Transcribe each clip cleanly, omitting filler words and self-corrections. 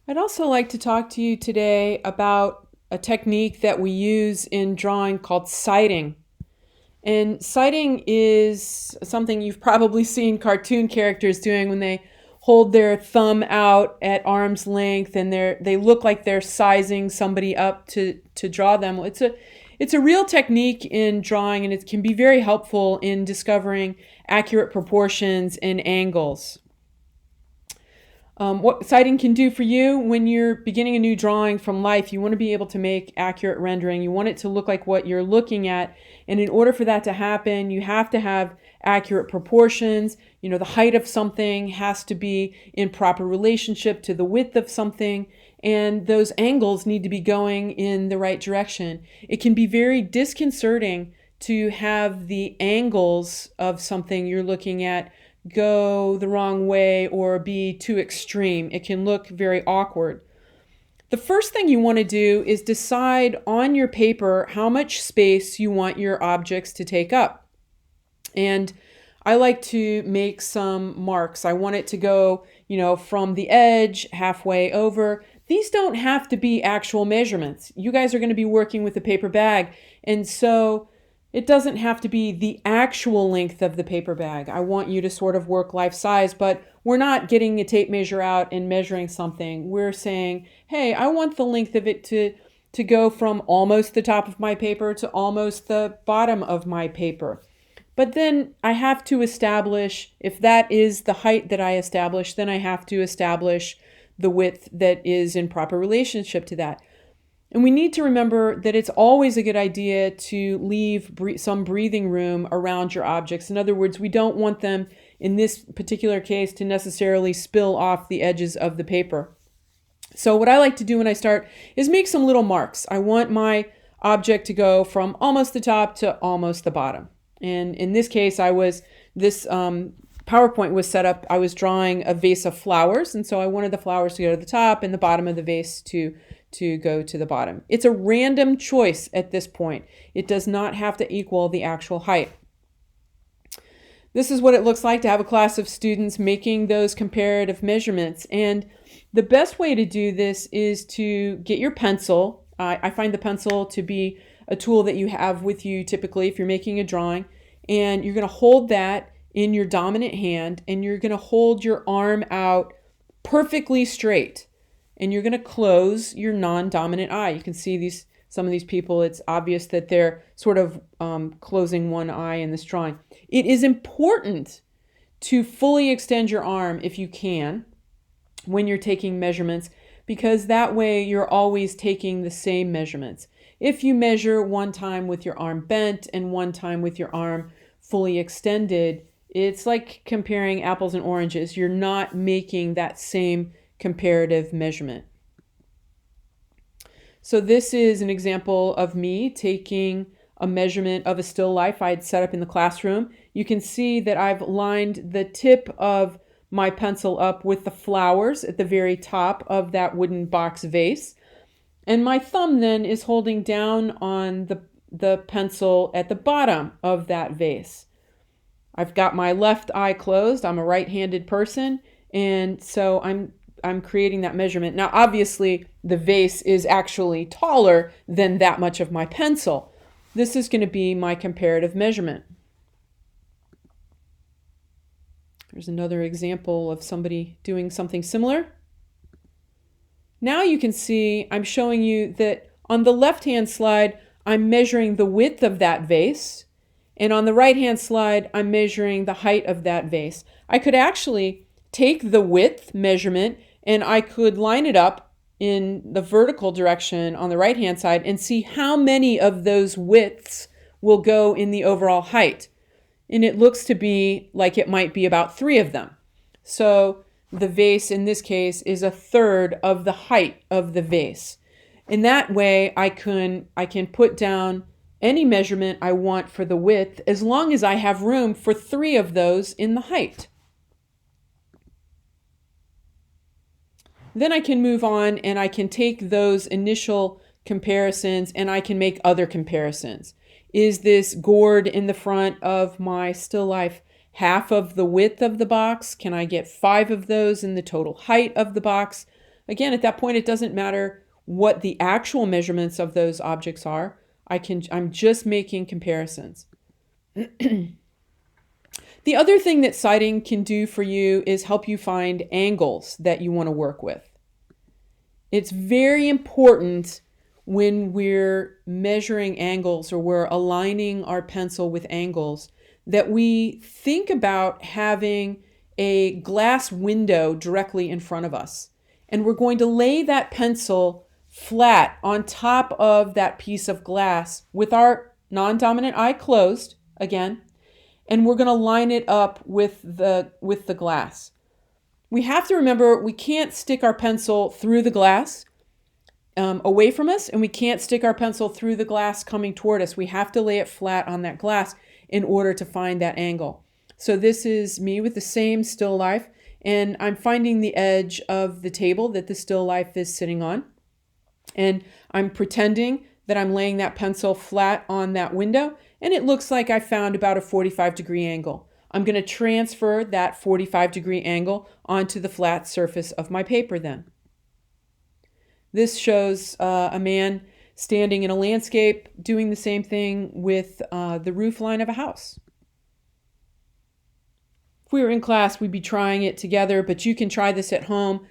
I'd also like to talk to you today about a technique that we use in drawing called sighting. And sighting is something you've probably seen cartoon characters doing when they hold their thumb out at arm's length and they look like they're sizing somebody up to draw them. It's a real technique in drawing, and it can be very helpful in discovering accurate proportions and angles. What sighting can do for you when you're beginning a new drawing from life, you want to be able to make accurate rendering. You want it to look like what you're looking at. And in order for that to happen, you have to have accurate proportions. The height of something has to be in proper relationship to the width of something. And those angles need to be going in the right direction. It can be very disconcerting to have the angles of something you're looking at go the wrong way or be too extreme. It can look very awkward. The first thing you want to do is decide on your paper how much space you want your objects to take up. And I like to make some marks. I want it to go, from the edge halfway over. These don't have to be actual measurements. You guys are going to be working with a paper bag, and so it doesn't have to be the actual length of the paper bag. I want you to sort of work life size, but we're not getting a tape measure out and measuring something. We're saying, hey, I want the length of it to go from almost the top of my paper to almost the bottom of my paper. But then I have to establish, if that is the height that I establish, then I have to establish the width that is in proper relationship to that. And we need to remember that it's always a good idea to leave some breathing room around your objects. In other words, we don't want them, in this particular case, to necessarily spill off the edges of the paper. So what I like to do when I start is make some little marks. I want my object to go from almost the top to almost the bottom. And in this case, this PowerPoint was set up, I was drawing a vase of flowers, and so I wanted the flowers to go to the top and the bottom of the vase to go to the bottom. It's a random choice at this point. It does not have to equal the actual height. This is what it looks like to have a class of students making those comparative measurements. And the best way to do this is to get your pencil. I find the pencil to be a tool that you have with you typically if you're making a drawing. And you're going to hold that in your dominant hand, and you're going to hold your arm out perfectly straight. And you're going to close your non-dominant eye. You can see some of these people, it's obvious that they're sort of closing one eye in this drawing. It is important to fully extend your arm if you can when you're taking measurements, because that way you're always taking the same measurements. If you measure one time with your arm bent and one time with your arm fully extended, it's like comparing apples and oranges. You're not making that same comparative measurement. So this is an example of me taking a measurement of a still life I had set up in the classroom. You can see that I've lined the tip of my pencil up with the flowers at the very top of that wooden box vase. And my thumb then is holding down on the pencil at the bottom of that vase. I've got my left eye closed. I'm a right-handed person, and so I'm creating that measurement. Now, obviously, the vase is actually taller than that much of my pencil. This is going to be my comparative measurement. There's another example of somebody doing something similar. Now you can see I'm showing you that on the left-hand slide, I'm measuring the width of that vase, and on the right-hand slide, I'm measuring the height of that vase. I could actually take the width measurement and I could line it up in the vertical direction on the right-hand side and see how many of those widths will go in the overall height. And it looks to be like it might be about 3 of them. So the vase in this case is a third of the height of the vase. In that way, I can put down any measurement I want for the width as long as I have room for 3 of those in the height. Then I can move on and I can take those initial comparisons and I can make other comparisons. Is this gourd in the front of my still life half of the width of the box? Can I get 5 of those in the total height of the box? Again, at that point, it doesn't matter what the actual measurements of those objects are. I'm just making comparisons. The other thing that sighting can do for you is help you find angles that you want to work with. It's very important when we're measuring angles or we're aligning our pencil with angles that we think about having a glass window directly in front of us. And we're going to lay that pencil flat on top of that piece of glass with our non-dominant eye closed again, and we're going to line it up with the glass. We have to remember we can't stick our pencil through the glass away from us, and we can't stick our pencil through the glass coming toward us. We have to lay it flat on that glass in order to find that angle. So this is me with the same still life, and I'm finding the edge of the table that the still life is sitting on. And I'm pretending that I'm laying that pencil flat on that window, and it looks like I found about a 45-degree angle. I'm going to transfer that 45-degree angle onto the flat surface of my paper then. This shows a man standing in a landscape doing the same thing with the roof line of a house. If we were in class, we'd be trying it together, but you can try this at home.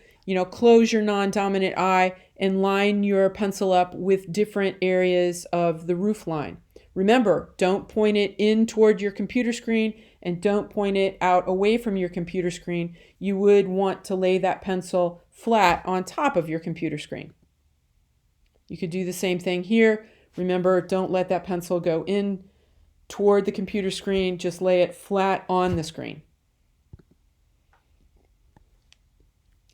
Close your non-dominant eye and line your pencil up with different areas of the roof line. Remember, don't point it in toward your computer screen and don't point it out away from your computer screen. You would want to lay that pencil flat on top of your computer screen. You could do the same thing here. Remember, don't let that pencil go in toward the computer screen. Just lay it flat on the screen.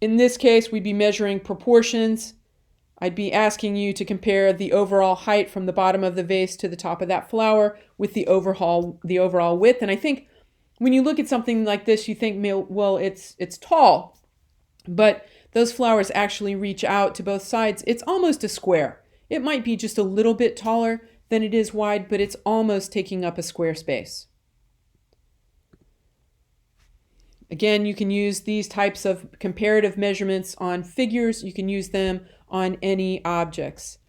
In this case, we'd be measuring proportions. I'd be asking you to compare the overall height from the bottom of the vase to the top of that flower with the overall width. And I think when you look at something like this, you think, well, it's tall, but those flowers actually reach out to both sides. It's almost a square. It might be just a little bit taller than it is wide, but it's almost taking up a square space. Again, you can use these types of comparative measurements on figures. You can use them on any objects.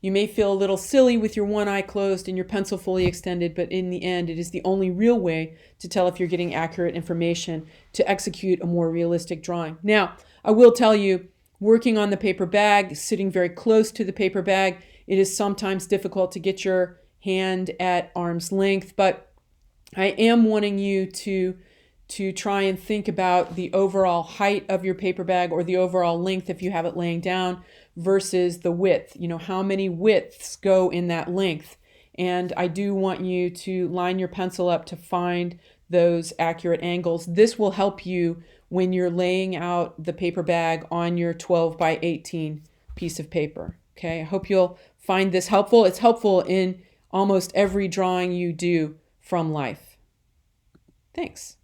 You may feel a little silly with your one eye closed and your pencil fully extended, but in the end, it is the only real way to tell if you're getting accurate information to execute a more realistic drawing. Now, I will tell you, working on the paper bag, sitting very close to the paper bag, it is sometimes difficult to get your hand at arm's length, but I am wanting you to try and think about the overall height of your paper bag or the overall length if you have it laying down versus the width. How many widths go in that length? And I do want you to line your pencil up to find those accurate angles. This will help you when you're laying out the paper bag on your 12 by 18 piece of paper. Okay, I hope you'll find this helpful. It's helpful in almost every drawing you do from life. Thanks.